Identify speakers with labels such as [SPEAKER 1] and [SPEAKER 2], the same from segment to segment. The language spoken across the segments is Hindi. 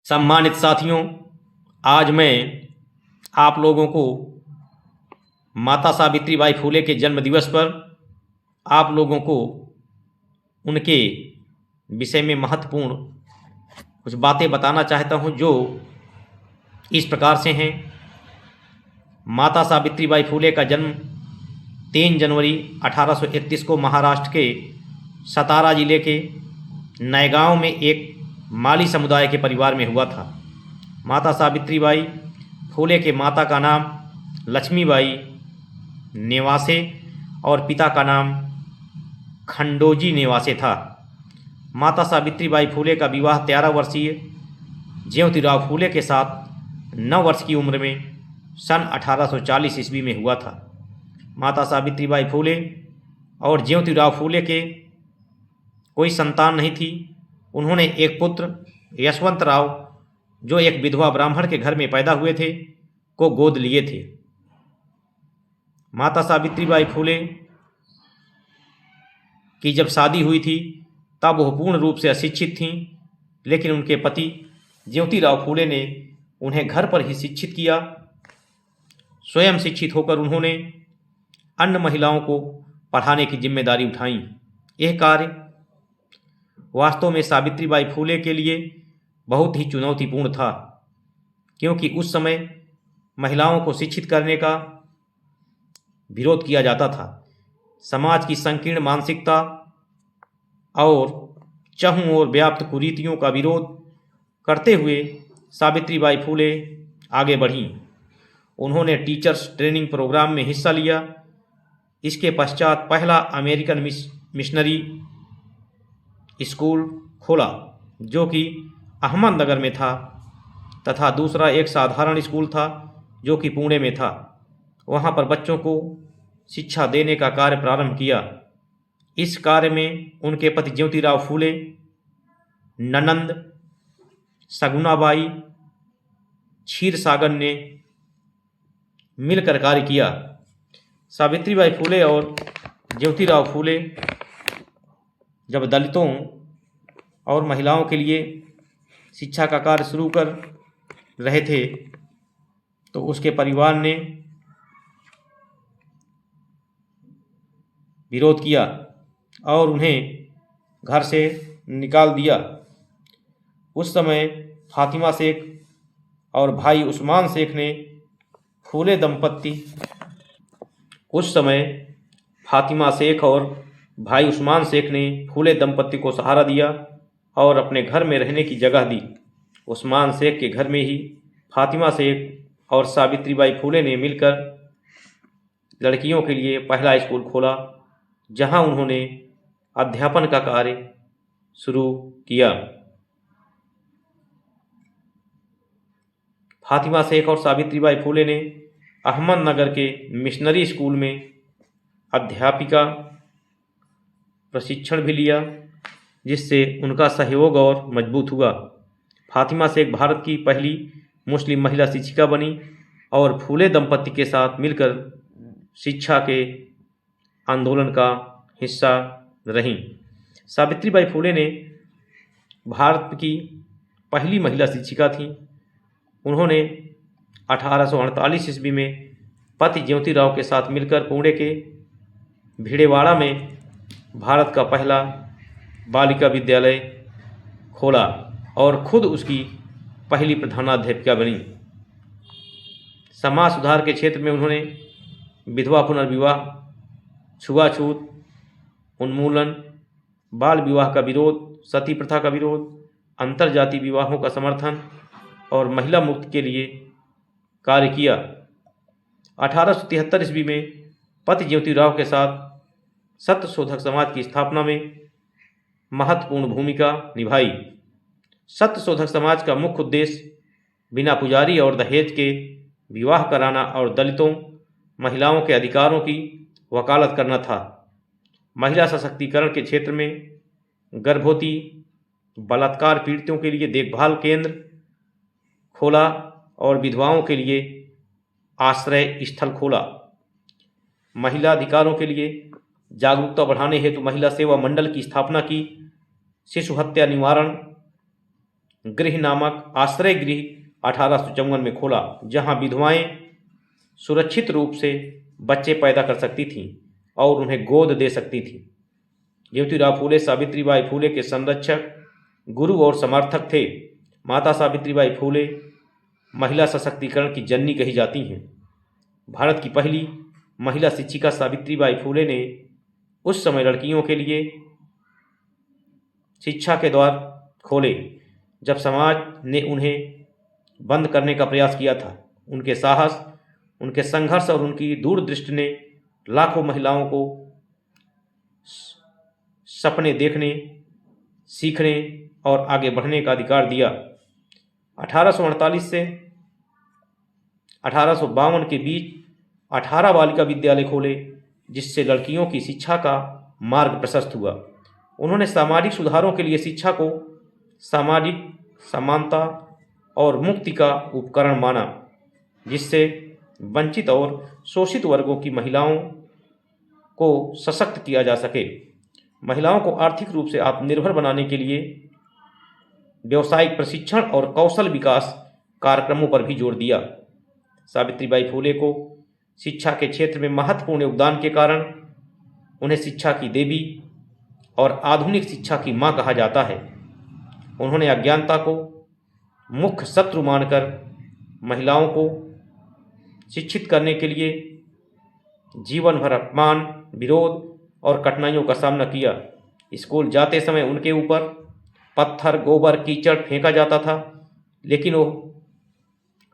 [SPEAKER 1] सम्मानित साथियों, आज मैं आप लोगों को माता सावित्रीबाई फुले के जन्म दिवस पर आप लोगों को उनके विषय में महत्वपूर्ण कुछ बातें बताना चाहता हूं, जो इस प्रकार से हैं। माता सावित्रीबाई फुले का जन्म 3 जनवरी 1831 को महाराष्ट्र के सतारा जिले के नयगांव में एक माली समुदाय के परिवार में हुआ था। माता सावित्रीबाई फुले के माता का नाम लक्ष्मीबाई नेवासे और पिता का नाम खंडोजी नेवासे था। माता सावित्रीबाई फुले का विवाह 13 वर्षीय ज्योतिराव फुले के साथ 9 वर्ष की उम्र में सन 1840 ईस्वी में हुआ था। माता सावित्रीबाई फुले और ज्योतिराव फुले के कोई संतान नहीं थी। उन्होंने एक पुत्र यशवंतराव, जो एक विधवा ब्राह्मण के घर में पैदा हुए थे, को गोद लिए थे। माता सावित्रीबाई फुले की जब शादी हुई थी तब वह पूर्ण रूप से अशिक्षित थीं, लेकिन उनके पति ज्योतिराव फुले ने उन्हें घर पर ही शिक्षित किया। स्वयं शिक्षित होकर उन्होंने अन्य महिलाओं को पढ़ाने की जिम्मेदारी उठाई। यह कार्य वास्तव में सावित्रीबाई फुले के लिए बहुत ही चुनौतीपूर्ण था, क्योंकि उस समय महिलाओं को शिक्षित करने का विरोध किया जाता था। समाज की संकीर्ण मानसिकता और चहुं ओर व्याप्त कुरीतियों का विरोध करते हुए सावित्रीबाई फुले आगे बढ़ीं। उन्होंने टीचर्स ट्रेनिंग प्रोग्राम में हिस्सा लिया। इसके पश्चात पहला अमेरिकन मिशनरी स्कूल खोला, जो कि अहमदनगर में था, तथा दूसरा एक साधारण स्कूल था जो कि पुणे में था। वहाँ पर बच्चों को शिक्षा देने का कार्य प्रारंभ किया। इस कार्य में उनके पति ज्योतिराव फुले, ननंद सगुनाबाई क्षीरसागर ने मिलकर कार्य किया। सावित्रीबाई फुले और ज्योतिराव फुले जब दलितों और महिलाओं के लिए शिक्षा का कार्य शुरू कर रहे थे, तो उसके परिवार ने विरोध किया और उन्हें घर से निकाल दिया। उस समय फातिमा शेख और भाई उस्मान शेख ने फुले दंपत्ति को सहारा दिया और अपने घर में रहने की जगह दी। उस्मान शेख के घर में ही फातिमा शेख और सावित्रीबाई फुले ने मिलकर लड़कियों के लिए पहला स्कूल खोला, जहां उन्होंने अध्यापन का कार्य शुरू किया। फातिमा शेख और सावित्रीबाई फुले ने अहमदनगर के मिशनरी स्कूल में अध्यापिका प्रशिक्षण भी लिया, जिससे उनका सहयोग और मजबूत हुआ। फातिमा शेख भारत की पहली मुस्लिम महिला शिक्षिका बनी और फुले दंपत्ति के साथ मिलकर शिक्षा के आंदोलन का हिस्सा रहीं। सावित्रीबाई फुले ने भारत की पहली महिला शिक्षिका थीं। उन्होंने 1848 ईस्वी में पति ज्योतिराव के साथ मिलकर पुणे के भिड़ेवाड़ा में भारत का पहला बालिका विद्यालय खोला और खुद उसकी पहली प्रधानाध्यापिका बनी। समाज सुधार के क्षेत्र में उन्होंने विधवा पुनर्विवाह, छुआछूत उन्मूलन, बाल विवाह का विरोध, सती प्रथा का विरोध, अंतरजातीय विवाहों का समर्थन और महिला मुक्ति के लिए कार्य किया। 1873 ईस्वी में पति ज्योतिराव के साथ सत्यशोधक समाज की स्थापना में महत्वपूर्ण भूमिका निभाई। सत्यशोधक समाज का मुख्य उद्देश्य बिना पुजारी और दहेज के विवाह कराना और दलितों, महिलाओं के अधिकारों की वकालत करना था। महिला सशक्तिकरण के क्षेत्र में गर्भवती, बलात्कार पीड़ितों के लिए देखभाल केंद्र खोला और विधवाओं के लिए आश्रय स्थल खोला। महिला अधिकारों के लिए जागरूकता बढ़ाने हेतु महिला सेवा मंडल की स्थापना की। शिशु हत्या निवारण गृह नामक आश्रय गृह 1854 में खोला, जहां विधवाएं सुरक्षित रूप से बच्चे पैदा कर सकती थीं और उन्हें गोद दे सकती थीं। ज्योतिराव फूले सावित्रीबाई फूले के संरक्षक, गुरु और समर्थक थे। माता सावित्रीबाई फूले महिला सशक्तिकरण की जननी कही जाती हैं। भारत की पहली महिला शिक्षिका सावित्रीबाई फूले ने उस समय लड़कियों के लिए शिक्षा के द्वार खोले जब समाज ने उन्हें बंद करने का प्रयास किया था। उनके साहस, उनके संघर्ष और उनकी दूरदृष्टि ने लाखों महिलाओं को सपने देखने, सीखने और आगे बढ़ने का अधिकार दिया। 1848 से 1852 के बीच 18 बालिका विद्यालय खोले, जिससे लड़कियों की शिक्षा का मार्ग प्रशस्त हुआ। उन्होंने सामाजिक सुधारों के लिए शिक्षा को सामाजिक समानता और मुक्ति का उपकरण माना, जिससे वंचित और शोषित वर्गों की महिलाओं को सशक्त किया जा सके। महिलाओं को आर्थिक रूप से आत्मनिर्भर बनाने के लिए व्यावसायिक प्रशिक्षण और कौशल विकास कार्यक्रमों पर भी जोर दिया। सावित्रीबाई फूले को शिक्षा के क्षेत्र में महत्वपूर्ण योगदान के कारण उन्हें शिक्षा की देवी और आधुनिक शिक्षा की मां कहा जाता है। उन्होंने अज्ञानता को मुख्य शत्रु मानकर महिलाओं को शिक्षित करने के लिए जीवन भर अपमान, विरोध और कठिनाइयों का सामना किया। स्कूल जाते समय उनके ऊपर पत्थर, गोबर, कीचड़ फेंका जाता था, लेकिन वो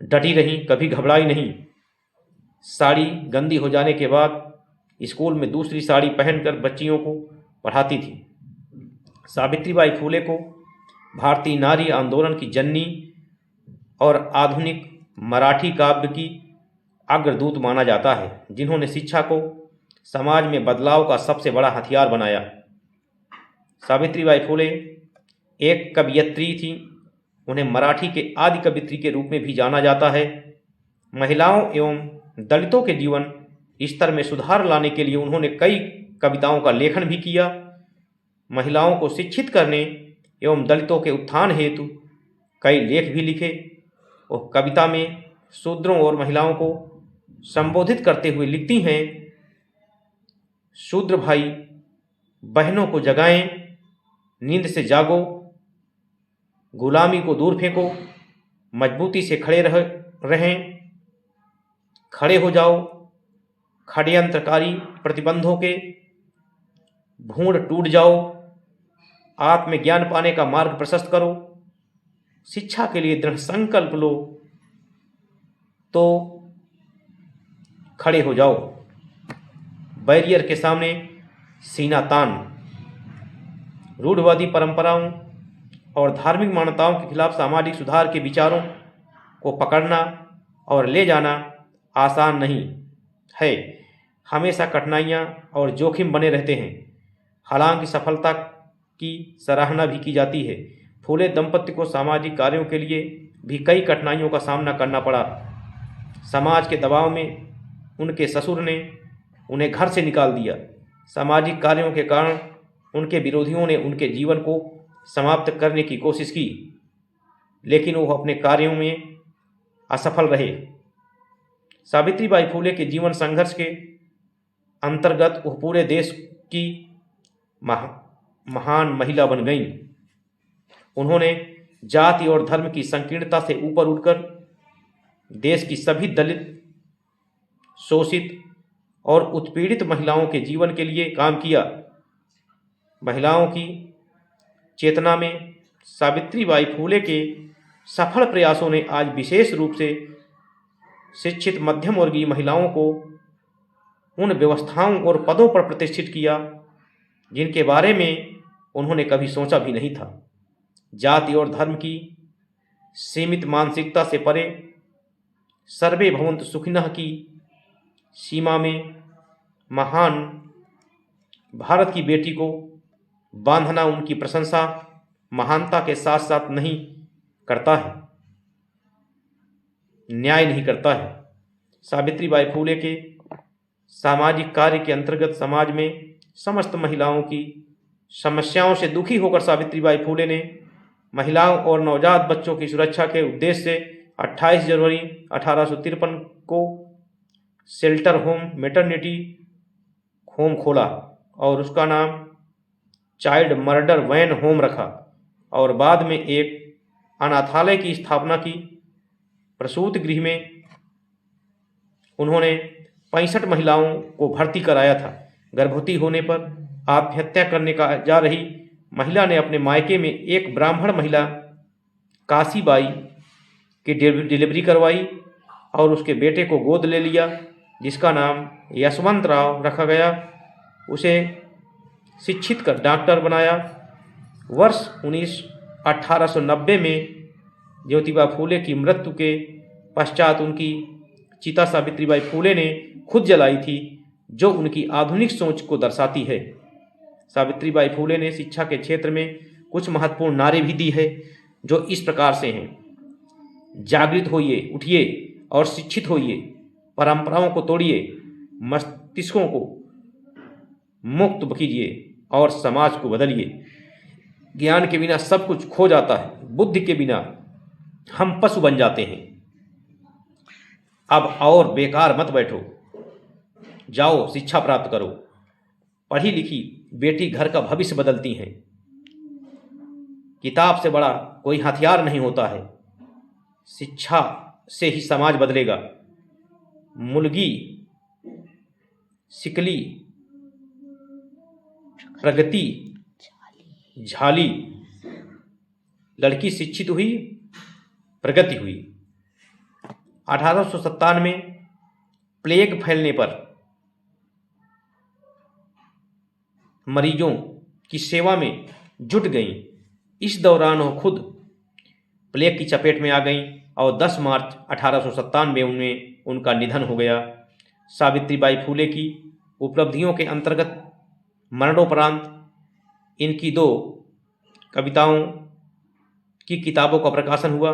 [SPEAKER 1] डटी रहीं, कभी घबराई नहीं। साड़ी गंदी हो जाने के बाद स्कूल में दूसरी साड़ी पहनकर बच्चियों को पढ़ाती थी। सावित्रीबाई फूले को भारतीय नारी आंदोलन की जननी और आधुनिक मराठी काव्य की अग्रदूत माना जाता है, जिन्होंने शिक्षा को समाज में बदलाव का सबसे बड़ा हथियार बनाया। सावित्रीबाई फूले एक कवयित्री थी। उन्हें मराठी के आदि कवयित्री के रूप में भी जाना जाता है। महिलाओं एवं दलितों के जीवन स्तर में सुधार लाने के लिए उन्होंने कई कविताओं का लेखन भी किया। महिलाओं को शिक्षित करने एवं दलितों के उत्थान हेतु कई लेख भी लिखे। और कविता में शूद्रों और महिलाओं को संबोधित करते हुए लिखती हैं, शूद्र भाई बहनों को जगाएं, नींद से जागो, गुलामी को दूर फेंको, मजबूती से खड़े रहें, खड़े हो जाओ, षड्यंत्रकारी प्रतिबंधों के भूंड टूट जाओ, आत्मज्ञान पाने का मार्ग प्रशस्त करो, शिक्षा के लिए दृढ़ संकल्प लो, तो खड़े हो जाओ, बैरियर के सामने सीना तान। रूढ़वादी परंपराओं और धार्मिक मान्यताओं के खिलाफ सामाजिक सुधार के विचारों को पकड़ना और ले जाना आसान नहीं है। हमेशा कठिनाइयाँ और जोखिम बने रहते हैं। हालांकि सफलता की सराहना भी की जाती है। फूले दंपति को सामाजिक कार्यों के लिए भी कई कठिनाइयों का सामना करना पड़ा। समाज के दबाव में उनके ससुर ने उन्हें घर से निकाल दिया। सामाजिक कार्यों के कारण उनके विरोधियों ने उनके जीवन को समाप्त करने की कोशिश की, लेकिन वो अपने कार्यों में असफल रहे। सावित्रीबाई फूले के जीवन संघर्ष के अंतर्गत वो पूरे देश की महान महिला बन गईं। उन्होंने जाति और धर्म की संकीर्णता से ऊपर उठकर देश की सभी दलित, शोषित और उत्पीड़ित महिलाओं के जीवन के लिए काम किया। महिलाओं की चेतना में सावित्रीबाई फूले के सफल प्रयासों ने आज विशेष रूप से शिक्षित मध्यम वर्गीय महिलाओं को उन व्यवस्थाओं और पदों पर प्रतिष्ठित किया जिनके बारे में उन्होंने कभी सोचा भी नहीं था। जाति और धर्म की सीमित मानसिकता से परे सर्वे भवन्तु सुखिनः की सीमा में महान भारत की बेटी को बांधना उनकी प्रशंसा महानता के साथ साथ नहीं करता है, न्याय नहीं करता है। सावित्रीबाई फूले के सामाजिक कार्य के अंतर्गत समाज में समस्त महिलाओं की समस्याओं से दुखी होकर सावित्रीबाई फूले ने महिलाओं और नवजात बच्चों की सुरक्षा के उद्देश्य से 28 जनवरी 1853 को शेल्टर होम मैटरनिटी होम खोला और उसका नाम चाइल्ड मर्डर वैन होम रखा और बाद में एक अनाथालय की स्थापना की। प्रसूति गृह में उन्होंने 65 महिलाओं को भर्ती कराया था। गर्भवती होने पर आत्महत्या करने का जा रही महिला ने अपने मायके में एक ब्राह्मण महिला काशीबाई की डिलीवरी करवाई और उसके बेटे को गोद ले लिया, जिसका नाम यशवंत राव रखा गया। उसे शिक्षित कर डॉक्टर बनाया। वर्ष 1890 में ज्योतिबा फूले की मृत्यु के पश्चात उनकी चिता सावित्रीबाई फूले ने खुद जलाई थी, जो उनकी आधुनिक सोच को दर्शाती है। सावित्रीबाई फूले ने शिक्षा के क्षेत्र में कुछ महत्वपूर्ण नारे भी दी है, जो इस प्रकार से हैं: जागृत होइए, उठिए और शिक्षित होइए, परंपराओं को तोड़िए, मस्तिष्कों को मुक्त कीजिए और समाज को बदलिए। ज्ञान के बिना सब कुछ खो जाता है, बुद्धि के बिना हम पशु बन जाते हैं। अब और बेकार मत बैठो, जाओ शिक्षा प्राप्त करो। पढ़ी लिखी बेटी घर का भविष्य बदलती हैं। किताब से बड़ा कोई हथियार नहीं होता है। शिक्षा से ही समाज बदलेगा। मुलगी, सिकली, प्रगति, झाली। लड़की शिक्षित हुई, प्रगति हुई। 1857 में प्लेग फैलने पर मरीजों की सेवा में जुट गईं। इस दौरान वो खुद प्लेग की चपेट में आ गईं और 10 मार्च 1897 में उनका निधन हो गया। सावित्रीबाई फूले की उपलब्धियों के अंतर्गत मरणोपरांत इनकी 2 कविताओं की किताबों का प्रकाशन हुआ।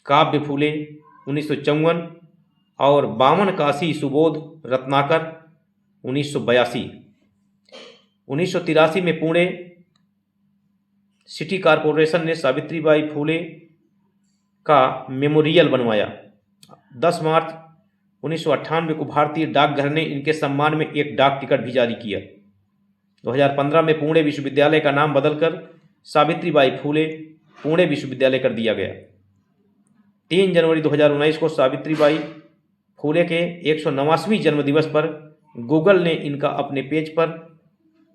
[SPEAKER 1] काव्य फूले 1954 और बामन काशी सुबोध रत्नाकर 1982। 1983 में पुणे सिटी कॉरपोरेशन ने सावित्रीबाई फूले का मेमोरियल बनवाया। 10 मार्च 1998 को भारतीय डाकघर ने इनके सम्मान में एक डाक टिकट भी जारी किया। 2015 में पुणे विश्वविद्यालय का नाम बदलकर सावित्रीबाई फूले पुणे विश्वविद्यालय कर दिया गया। 3 जनवरी 2019 को सावित्रीबाई फूले के 109वें जन्मदिवस पर गूगल ने इनका अपने पेज पर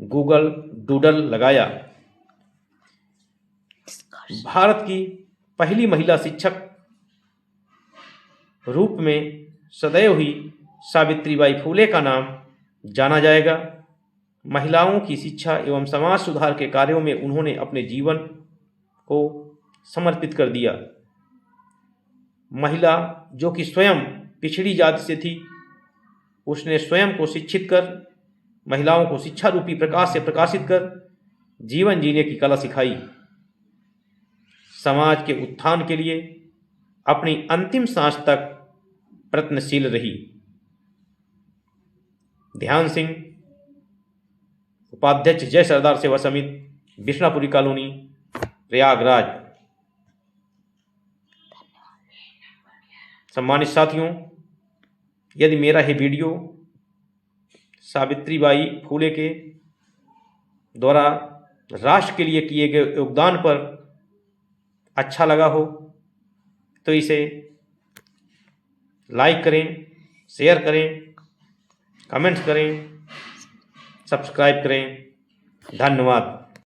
[SPEAKER 1] गूगल डूडल लगाया। भारत की पहली महिला शिक्षक रूप में सदैव ही सावित्रीबाई फूले का नाम जाना जाएगा। महिलाओं की शिक्षा एवं समाज सुधार के कार्यों में उन्होंने अपने जीवन को समर्पित कर दिया। महिला जो कि स्वयं पिछड़ी जाति से थी, उसने स्वयं को शिक्षित कर महिलाओं को शिक्षा रूपी प्रकाश से प्रकाशित कर जीवन जीने की कला सिखाई। समाज के उत्थान के लिए अपनी अंतिम सांस तक प्रयत्नशील रही। ध्यान सिंह, उपाध्यक्ष जय सरदार सेवा समिति, बिशनापुरी कॉलोनी, प्रयागराज। सम्मानित साथियों, यदि मेरा यह वीडियो सावित्रीबाई फूले के द्वारा राष्ट्र के लिए किए गए योगदान पर अच्छा लगा हो तो इसे लाइक करें, शेयर करें, कमेंट्स करें, सब्सक्राइब करें। धन्यवाद।